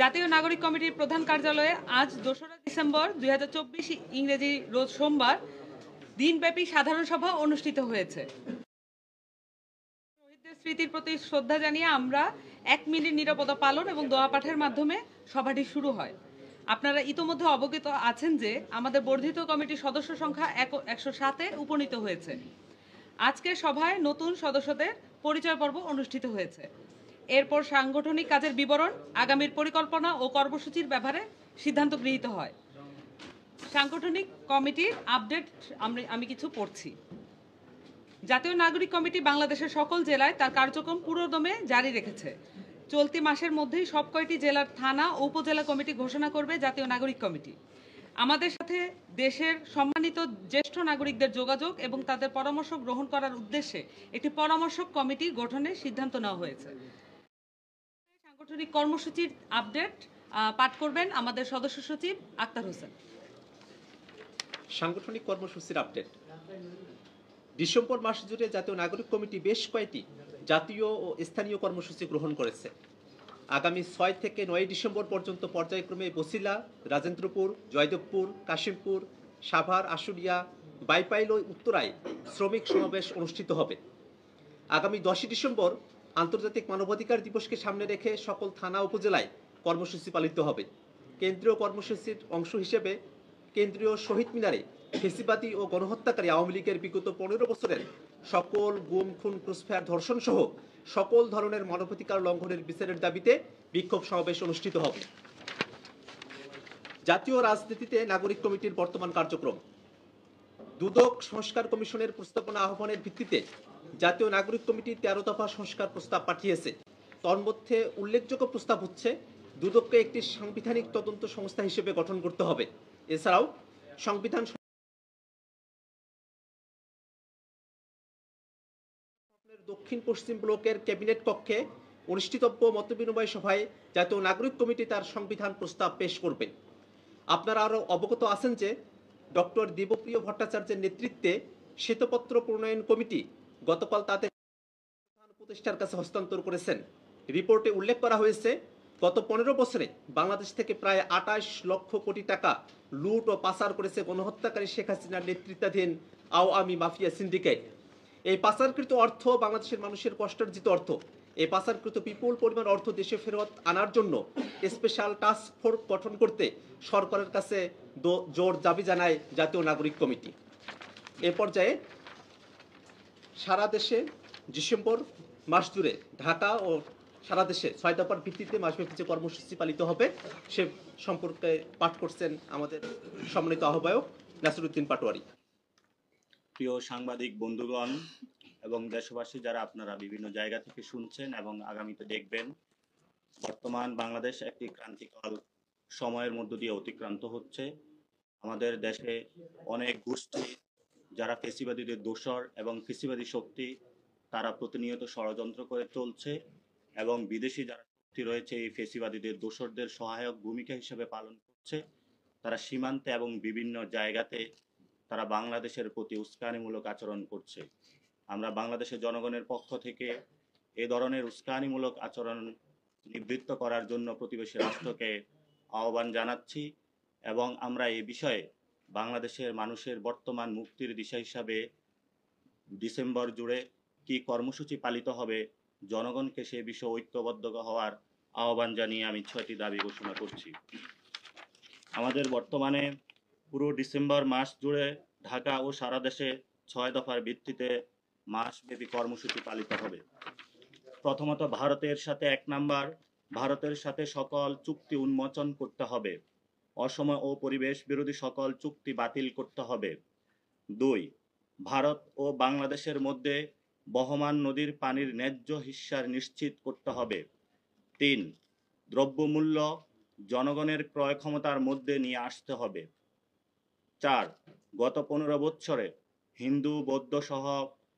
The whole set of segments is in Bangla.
জাতীয় নাগরিক কমিটির প্রধান কার্যালয়ে আজ 2রা ডিসেম্বর 2024 ইংরেজি রোজ সোমবার দিনব্যাপী সাধারণ সভা অনুষ্ঠিত হয়েছে। শহীদদের স্মৃতির প্রতি শ্রদ্ধা জানিয়ে আমরা 1 মিনিট নীরবতা পালন এবং দোয়া পাঠের মাধ্যমে সভাটি শুরু হয়। আপনারা ইতোমধ্যে অবগত আছেন যে আমাদের বর্ধিত কমিটির সদস্য সংখ্যা 107-এ উপনীত হয়েছে। আজকের সভায় নতুন সদস্যদের পরিচয় পর্ব অনুষ্ঠিত হয়েছে। এরপর সাংগঠনিক কাজের বিবরণ, আগামীর পরিকল্পনা ও কর্মসূচির ব্যাপারে সিদ্ধান্ত গৃহীত হয়। সাংগঠনিক কমিটির আপডেট আমি কিছু পড়ছি। জাতীয় নাগরিক কমিটি বাংলাদেশের সকল জেলায় তার কার্যক্রম পুরোদমে জারি রেখেছে। চলতি মাসের মধ্যেই সব কয়টি জেলার থানা ও উপজেলা কমিটি ঘোষণা করবে জাতীয় নাগরিক কমিটি। আমাদের সাথে দেশের সম্মানিত জ্যেষ্ঠ নাগরিকদের যোগাযোগ এবং তাদের পরামর্শ গ্রহণ করার উদ্দেশ্যে একটি পরামর্শক কমিটি গঠনের সিদ্ধান্ত নেওয়া হয়েছে। সাংগঠনিক কর্মসূচির আপডেট পাঠ করবেন আমাদের সদস্য সচিব আক্তার হোসেন। সাংগঠনিক কর্মসূচির আপডেট। ডিসেম্বর মাস জুড়ে জাতীয় নাগরিক কমিটি বেশ কয়েকটি জাতীয় ও স্থানীয় কর্মসূচি গ্রহণ করেছে। আগামী 6 থেকে 9 ডিসেম্বর পর্যন্ত পর্যায়ক্রমে বছিলা, রাজেন্দ্রপুর, জয়দেবপুর, কাশিমপুর, সাভার, আশুলিয়া, বাইপাইল ও উত্তরায় শ্রমিক সমাবেশ অনুষ্ঠিত হবে। আগামী 10 ডিসেম্বর আন্তর্জাতিক মানবাধিকার দিবসকে সামনে রেখে সকল থানা উপজেলায় কর্মসূচি পালিত হবে। কেন্দ্রীয় কর্মসূচির অংশ হিসেবে কেন্দ্রীয় শহীদ মিনারে ফেসিবাদী ও গণহত্যাকারী আওয়ামী লীগের বিগত 15 বছরের সকল গুম, খুন, ক্রুসফায়ার, ধর্ষণ সহ সকল ধরনের মানবাধিকার লঙ্ঘনের বিচারের দাবিতে বিক্ষোভ সমাবেশ অনুষ্ঠিত হবে। জাতীয় রাজনীতিতে নাগরিক কমিটির বর্তমান কার্যক্রম। দুদক সংস্কার কমিশনের প্রস্তাবনা আহ্বানের ভিত্তিতে জাতীয় নাগরিক কমিটি 13 দফা সংস্কার প্রস্তাব পাঠিয়েছে। তন্মধ্যে উল্লেখযোগ্য প্রস্তাব হচ্ছে দুদককে একটি সাংবিধানিক তদন্ত সংস্থা হিসেবে গঠন করতে হবে। এছাড়াও সংবিধান দক্ষিণ পশ্চিম ব্লকের ক্যাবিনেট কক্ষে অনুষ্ঠিতব্য মতবিনিময় সভায় জাতীয় নাগরিক কমিটি তার সংবিধান প্রস্তাব পেশ করবে। আপনারা আরও অবগত আছেন যে ডক্টর দেবপ্রিয় ভট্টাচার্যের নেতৃত্বে শ্বেতপত্র প্রণয়ন কমিটি গতকাল তাদের প্রধান উপদেষ্টার কাছে হস্তান্তর করেছেন। রিপোর্টে উল্লেখ করা হয়েছে গত 15 বছরে বাংলাদেশ থেকে প্রায় 28 লক্ষ কোটি টাকা লুট ও পাচার করেছে গণহত্যাকারী শেখ হাসিনার নেতৃত্বাধীন আওয়ামী মাফিয়া সিন্ডিকেট। এই পাচারকৃত অর্থ বাংলাদেশের মানুষের কষ্টার্জিত অর্থ। এই পাচারকৃত বিপুল পরিমাণ অর্থ দেশে ফেরত আনার জন্য স্পেশাল টাস্ক ফোর্স গঠন করতে সরকারের কাছে জোর দাবি জানায় জাতীয় নাগরিক কমিটি। এ পর্যায়ে সারা দেশে ডিসেম্বর মাস জুড়ে ঢাকা ও সারা দেশে 6 দফার ভিত্তিতে মাসব্যাপী যে কর্মসূচি পালিত হবে সে সম্পর্কে পাঠ করছেন আমাদের সম্মানিত আহ্বায়ক নাসিরউদ্দিন পাটোয়ারি। প্রিয় সাংবাদিক বন্ধুগণ এবং দেশবাসী যারা আপনারা বিভিন্ন জায়গা থেকে শুনছেন এবং আগামীতে দেখবেন, বর্তমান বাংলাদেশ একটি ক্রান্তিকাল সময়ের মধ্য দিয়ে অতিক্রান্ত হচ্ছে। আমাদের দেশে অনেক গোষ্ঠী যারা ফেসিবাদীদের দোসর এবং ফেসিবাদী শক্তি তারা প্রতিনিয়ত ষড়যন্ত্র করে চলছে এবং বিদেশি যারা শক্তি রয়েছে এই ফেসিবাদীদের দোসরদের সহায়ক ভূমিকা হিসেবে পালন করছে। তারা সীমান্তে এবং বিভিন্ন জায়গাতে তারা বাংলাদেশের প্রতি উস্কানিমূলক আচরণ করছে। আমরা বাংলাদেশের জনগণের পক্ষ থেকে এ ধরনের উস্কানিমূলক আচরণ নিবৃত্ত করার জন্য প্রতিবেশী রাষ্ট্রকে আহ্বান জানাচ্ছি এবং আমরা এই বিষয়ে বাংলাদেশের মানুষের বর্তমান মুক্তির দিশা হিসাবে ডিসেম্বর জুড়ে কি কর্মসূচি পালিত হবে জনগণকে সে বিষয়ে ঐক্যবদ্ধ হওয়ার আহ্বান জানিয়ে আমি 6টি দাবি ঘোষণা করছি। আমাদের বর্তমানে পুরো ডিসেম্বর মাস জুড়ে ঢাকা ও সারা দেশে 6 দফার ভিত্তিতে মাসব্যাপী কর্মসূচি পালিত হবে। প্রথমত, ভারতের সাথে 1 নাম্বার, ভারতের সাথে সকল চুক্তি উন্মোচন করতে হবে। অসম ও পরিবেশ বিরোধী সকল চুক্তি বাতিল করতে হবে। 2, ভারত ও বাংলাদেশের মধ্যে বহমান নদীর পানির ন্যায্য হিস্যা নিশ্চিত করতে হবে। 3, দ্রব্যমূল্য জনগণের ক্রয় ক্ষমতার মধ্যে নিয়ে আসতে হবে। 4, গত 15 বছরে হিন্দু, বৌদ্ধ সহ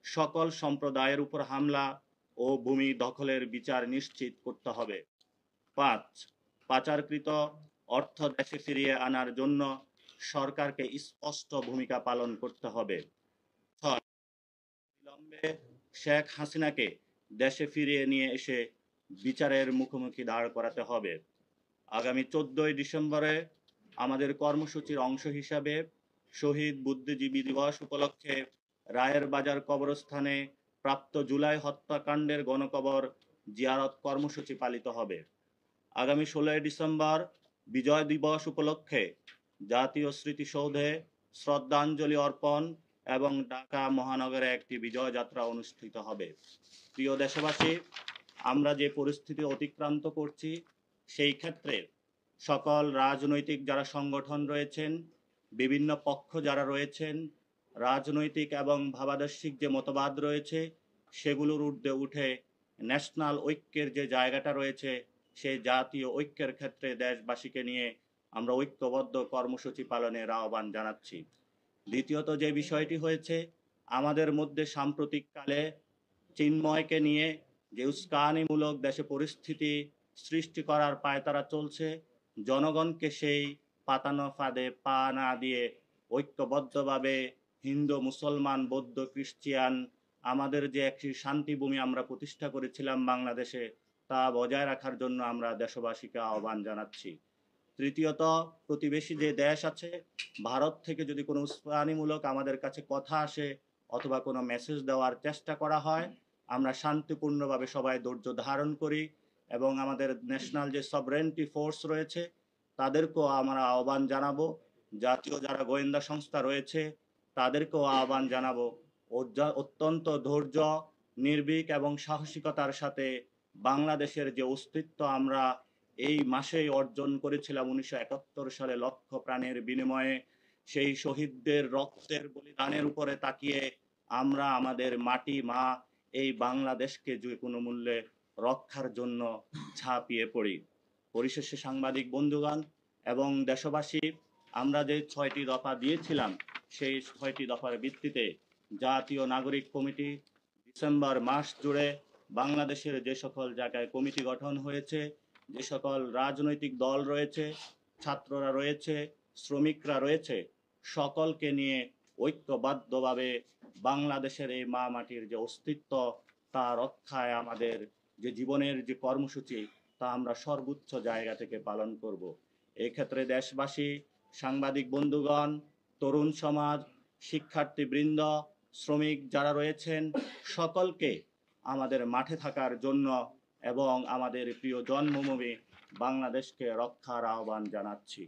সকল সম্প্রদায়ের উপর হামলা ও ভূমি দখলের বিচার নিশ্চিত করতে হবে। 5, পাচারকৃত অর্থ দেশে ফিরিয়ে আনার জন্য সরকারকে স্পষ্ট ভূমিকা পালন করতে হবে। 6, বিলম্বে শেখ হাসিনাকে দেশে ফিরিয়ে নিয়ে এসে বিচারের মুখোমুখি দাঁড় করাতে হবে। আগামী 14ই ডিসেম্বরে আমাদের কর্মসূচির অংশ হিসাবে শহীদ বুদ্ধিজীবী দিবস উপলক্ষে রায়ের বাজার কবরস্থানে প্রাপ্ত জুলাই হত্যাকাণ্ডের গণকবর জিয়ারত কর্মসূচি পালিত হবে। আগামী 16ই ডিসেম্বর বিজয় দিবস উপলক্ষে জাতীয় স্মৃতিসৌধে শ্রদ্ধাঞ্জলি অর্পণ এবং ঢাকা মহানগরে একটি বিজয় যাত্রা অনুষ্ঠিত হবে। প্রিয় দেশবাসী, আমরা যে পরিস্থিতি অতিক্রান্ত করছি সেই ক্ষেত্রে সকল রাজনৈতিক যারা সংগঠন রয়েছেন, বিভিন্ন পক্ষ যারা রয়েছেন, রাজনৈতিক এবং ভাবাদর্শিক যে মতবাদ রয়েছে সেগুলোর ঊর্ধ্বে উঠে ন্যাশনাল ঐক্যের যে জায়গাটা রয়েছে সেই জাতীয় ঐক্যের ক্ষেত্রে দেশবাসীকে নিয়ে আমরা ঐক্যবদ্ধ কর্মসূচি পালনের আহ্বান জানাচ্ছি। দ্বিতীয়ত যে বিষয়টি হয়েছে, আমাদের মধ্যে সাম্প্রতিককালে চিন্ময়কে নিয়ে যে উস্কানিমূলক দেশে পরিস্থিতি সৃষ্টি করার পায়তারা চলছে, জনগণকে সেই পাতানো ফাঁদে পা না দিয়ে ঐক্যবদ্ধভাবে হিন্দু, মুসলমান, বৌদ্ধ, খ্রিস্টিয়ান আমাদের যে একটি শান্তিভূমি আমরা প্রতিষ্ঠা করেছিলাম বাংলাদেশে, তা বজায় রাখার জন্য আমরা দেশবাসীকে আহ্বান জানাচ্ছি। তৃতীয়ত, প্রতিবেশী যে দেশ আছে, ভারত থেকে যদি কোনো উস্কানিমূলক আমাদের কাছে কথা আসে অথবা কোনো মেসেজ দেওয়ার চেষ্টা করা হয়, আমরা শান্তিপূর্ণভাবে সবাই ধৈর্য ধারণ করি এবং আমাদের ন্যাশনাল যে সভরেন্টি ফোর্স রয়েছে তাদেরকেও আমরা আহ্বান জানাবো, জাতীয় যারা গোয়েন্দা সংস্থা রয়েছে তাদেরকেও আহ্বান জানাবো অত্যন্ত ধৈর্য, নির্ভীক এবং সাহসিকতার সাথে বাংলাদেশের যে অস্তিত্ব আমরা এই মাসেই অর্জন করেছিলাম 1971 সালে লক্ষ প্রাণের বিনিময়ে, সেই শহীদদের রক্তের বলিদানের উপরে তাকিয়ে আমরা আমাদের মাটি মা এই বাংলাদেশকে যে কোনো মূল্যে রক্ষার জন্য ঝাঁপিয়ে পড়ি। পরিশেষে সাংবাদিক বন্ধুগণ এবং দেশবাসী, আমরা যে 6টি দফা দিয়েছিলাম সেই 6টি দফার ভিত্তিতে জাতীয় নাগরিক কমিটি ডিসেম্বর মাস জুড়ে বাংলাদেশের যে সকল জায়গায় কমিটি গঠন হয়েছে, যে সকল রাজনৈতিক দল রয়েছে, ছাত্ররা রয়েছে, শ্রমিকরা রয়েছে, সকলকে নিয়ে ঐক্যবদ্ধভাবে বাংলাদেশের এই মা মাটির যে অস্তিত্ব তা রক্ষায় আমাদের যে জীবনের যে কর্মসূচি তা আমরা সর্বোচ্চ জায়গা থেকে পালন করব। এই ক্ষেত্রে দেশবাসী, সাংবাদিক বন্ধুগণ, তরুণ সমাজ, শিক্ষার্থীবৃন্দ, শ্রমিক যারা রয়েছেন সকলকে আমাদের মাঠে থাকার জন্য এবং আমাদের প্রিয় জন্মভূমি বাংলাদেশকে রক্ষার আহ্বান জানাচ্ছি।